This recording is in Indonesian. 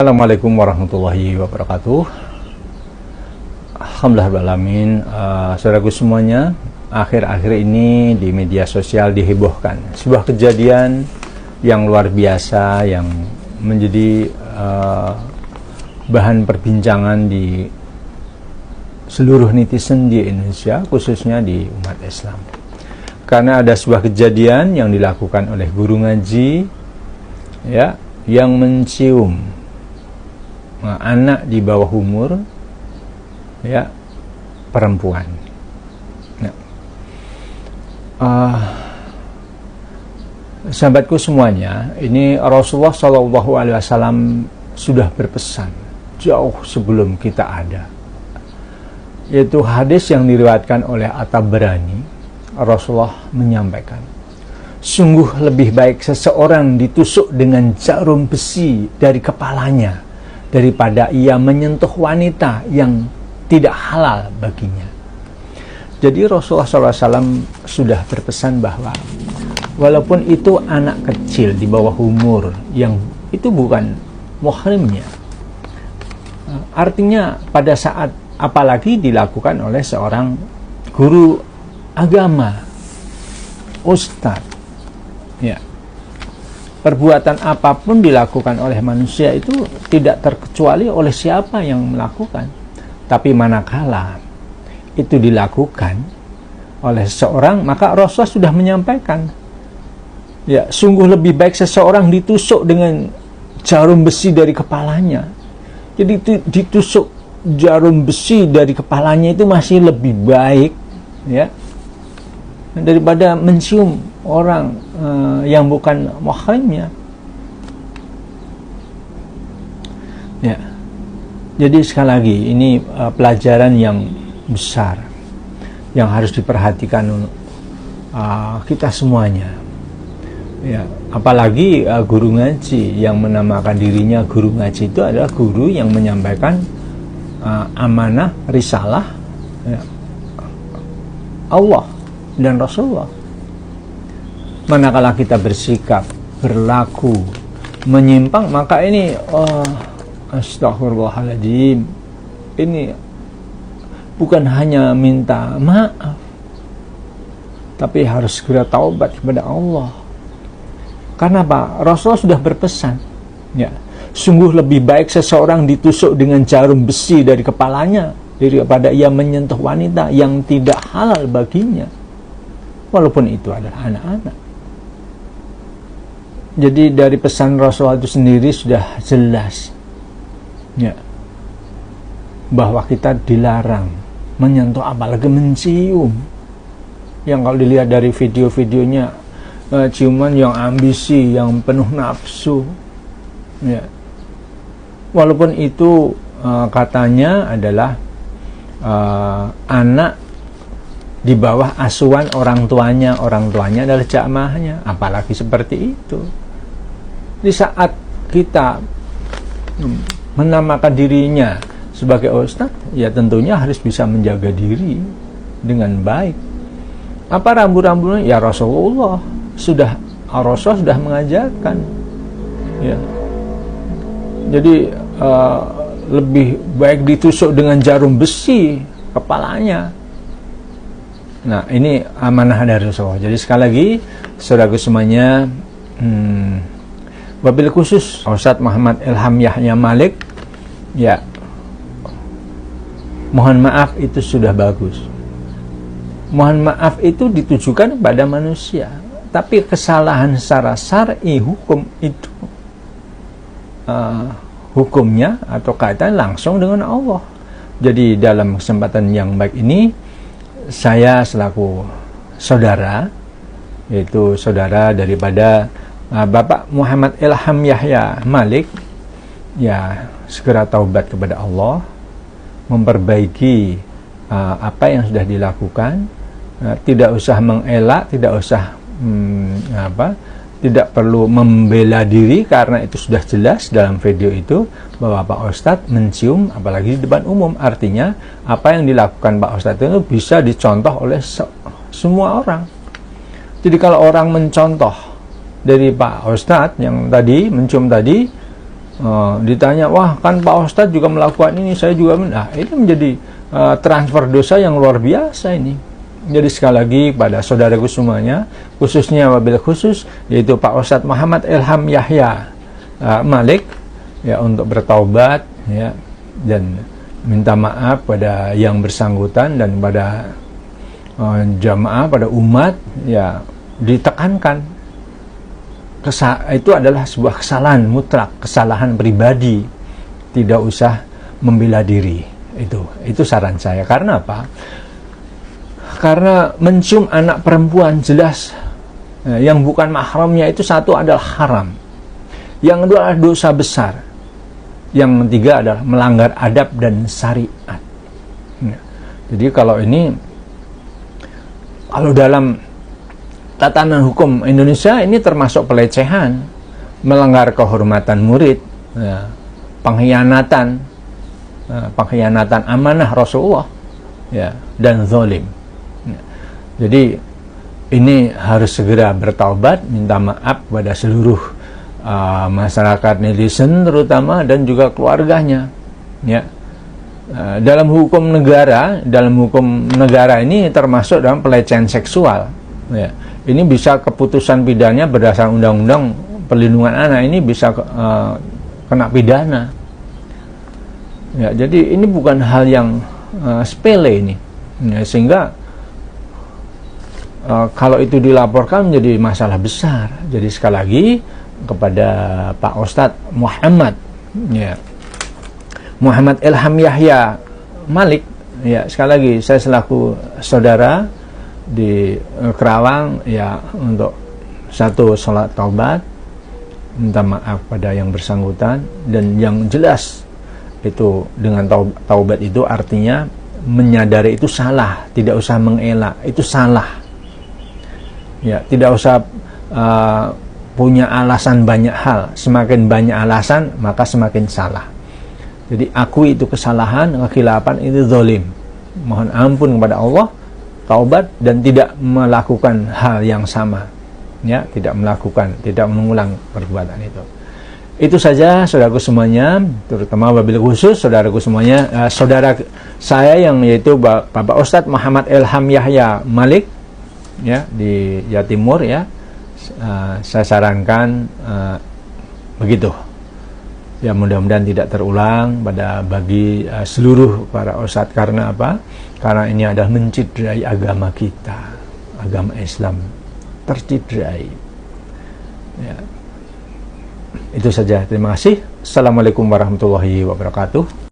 Assalamualaikum warahmatullahi wabarakatuh. Alhamdulillahirrahmanirrahim. Saudaraku semuanya, akhir-akhir ini di media sosial dihebohkan sebuah kejadian yang luar biasa yang menjadi bahan perbincangan di seluruh netizen di Indonesia, khususnya di umat Islam. Karena ada sebuah kejadian yang dilakukan oleh guru ngaji ya, yang mencium anak di bawah umur ya, perempuan. Nah, sahabatku semuanya, ini Rasulullah SAW sudah berpesan jauh sebelum kita ada, yaitu hadis yang diriwayatkan oleh At-Tabrani. Rasulullah menyampaikan, sungguh lebih baik seseorang ditusuk dengan jarum besi dari kepalanya daripada ia menyentuh wanita yang tidak halal baginya. Jadi Rasulullah SAW sudah berpesan bahwa walaupun itu anak kecil di bawah umur yang itu bukan muhrimnya, artinya pada saat apalagi dilakukan oleh seorang guru agama, ustadz, ya, perbuatan apapun dilakukan oleh manusia itu tidak terkecuali oleh siapa yang melakukan. Tapi manakala itu dilakukan oleh seseorang, maka Rasulullah sudah menyampaikan, ya, sungguh lebih baik seseorang ditusuk dengan jarum besi dari kepalanya. Jadi ditusuk jarum besi dari kepalanya itu masih lebih baik, ya, daripada mencium orang yang bukan muhrimnya. Ya. Jadi sekali lagi ini pelajaran yang besar yang harus diperhatikan kita semuanya. Ya, apalagi guru ngaji yang menamakan dirinya guru ngaji itu adalah guru yang menyampaikan amanah risalah, ya, Allah dan Rasulullah. Manakala kita bersikap, berlaku menyimpang, maka ini astagfirullahaladzim, ini bukan hanya minta maaf, tapi harus segera taubat kepada Allah. Karena apa? Rasulullah sudah berpesan, ya, sungguh lebih baik seseorang ditusuk dengan jarum besi dari kepalanya daripada ia menyentuh wanita yang tidak halal baginya, walaupun itu adalah anak-anak. Jadi dari pesan Rasulullah itu sendiri sudah jelas, ya, bahwa kita dilarang menyentuh apalagi mencium. Yang kalau dilihat dari video-videonya, ciuman yang ambisi, yang penuh nafsu, ya, walaupun itu katanya adalah anak di bawah asuhan orang tuanya adalah jamaahnya, apalagi seperti itu. Di saat kita menamakan dirinya sebagai ustadz, ya tentunya harus bisa menjaga diri dengan baik. Apa rambu-rambunya? Ya Rasulullah sudah mengajarkan, ya. Jadi lebih baik ditusuk dengan jarum besi kepalanya. Nah, ini amanah dari Rasulullah. Jadi sekali lagi, saudaraku semuanya, wabil khusus Ustadz Muhammad Ilham Yahya Malik, ya, mohon maaf itu sudah bagus. Mohon maaf itu ditujukan kepada manusia, tapi kesalahan secara syar'i hukum itu hukumnya atau kaitan langsung dengan Allah. Jadi dalam kesempatan yang baik ini, saya selaku saudara, yaitu saudara daripada Bapak Muhammad Ilham Yahya Malik, ya, segera taubat kepada Allah, memperbaiki apa yang sudah dilakukan, tidak usah mengelak, tidak usah tidak perlu membela diri, karena itu sudah jelas dalam video itu bahwa Pak Ustadz mencium apalagi di depan umum. Artinya apa yang dilakukan Pak Ustadz itu bisa dicontoh oleh semua orang. Jadi kalau orang mencontoh dari Pak Ustadz yang tadi mencium tadi, ditanya, wah kan Pak Ustadz juga melakukan ini, saya juga, nah ini menjadi transfer dosa yang luar biasa ini. Jadi sekali lagi pada saudaraku semuanya, khususnya wabil khusus, yaitu Pak Ustadz Muhammad Ilham Yahya Malik, ya, untuk bertaubat, ya, dan minta maaf pada yang bersangkutan dan pada jamaah, pada umat, ya, ditekankan itu adalah sebuah kesalahan mutlak, kesalahan pribadi, tidak usah membela diri. Itu saran saya. Karena apa? Karena mencium anak perempuan jelas yang bukan mahramnya itu, satu adalah haram, yang kedua adalah dosa besar, yang ketiga adalah melanggar adab dan syariat. Jadi kalau dalam tatanan hukum Indonesia ini termasuk pelecehan, melanggar kehormatan murid, pengkhianatan amanah Rasulullah, ya, dan zalim. Jadi ini harus segera bertaubat, minta maaf pada seluruh masyarakat netizen terutama, dan juga keluarganya, ya. Dalam hukum negara ini termasuk dalam pelecehan seksual, ya. Ini bisa keputusan pidana berdasarkan undang-undang perlindungan anak, ini bisa kena pidana, ya. Jadi ini bukan hal yang sepele ini, ya, sehingga kalau itu dilaporkan menjadi masalah besar. Jadi sekali lagi kepada Pak Ustadz Muhammad, ya, Muhammad Ilham Yahya Malik, ya, sekali lagi saya selaku saudara di Kerawang, ya, untuk satu, sholat taubat, minta maaf pada yang bersangkutan, dan yang jelas itu dengan taubat itu artinya menyadari itu salah, tidak usah mengelak, itu salah, ya, tidak usah punya alasan banyak hal. Semakin banyak alasan maka semakin salah. Jadi akui itu kesalahan, kekhilapan, itu zalim, mohon ampun kepada Allah, taubat, dan tidak melakukan hal yang sama, ya, tidak mengulang perbuatan itu. Itu saja saudaraku semuanya, terutama wabil khusus saudaraku semuanya, saudara saya yang yaitu Bapak Ustadz Muhammad Ilham Yahya Malik, ya, di Jawa Timur, ya. Saya sarankan begitu, ya, mudah-mudahan tidak terulang bagi seluruh para ustadz. Karena apa? Karena ini adalah mencidrai agama kita, agama Islam tercidrai, ya. Itu saja, terima kasih. Assalamualaikum warahmatullahi wabarakatuh.